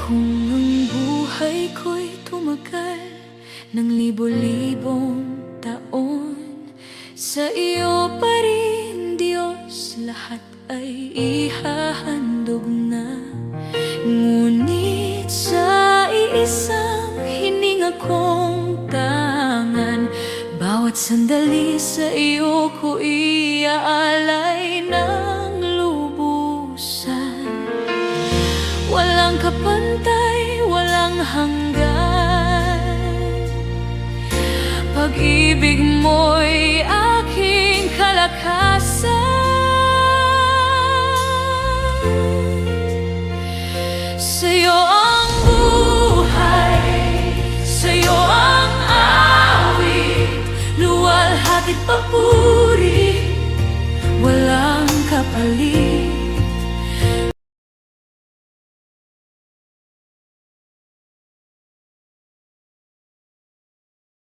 Kung ang buhay ko'y tumagal ng libo-libong taon, sa iyo pa rin, Diyos, lahat ay ihahandog na. Ngunit sa iisang hininga kong tangan, bawat sandali sa iyo ko iaalay ng lubusan. Walang kapantay, walang hanggan, pag-ibig mo'y aking kalakasan. Sa'yo ang buhay, sa'yo ang awit, luwalhati't papuri, walang kapalit.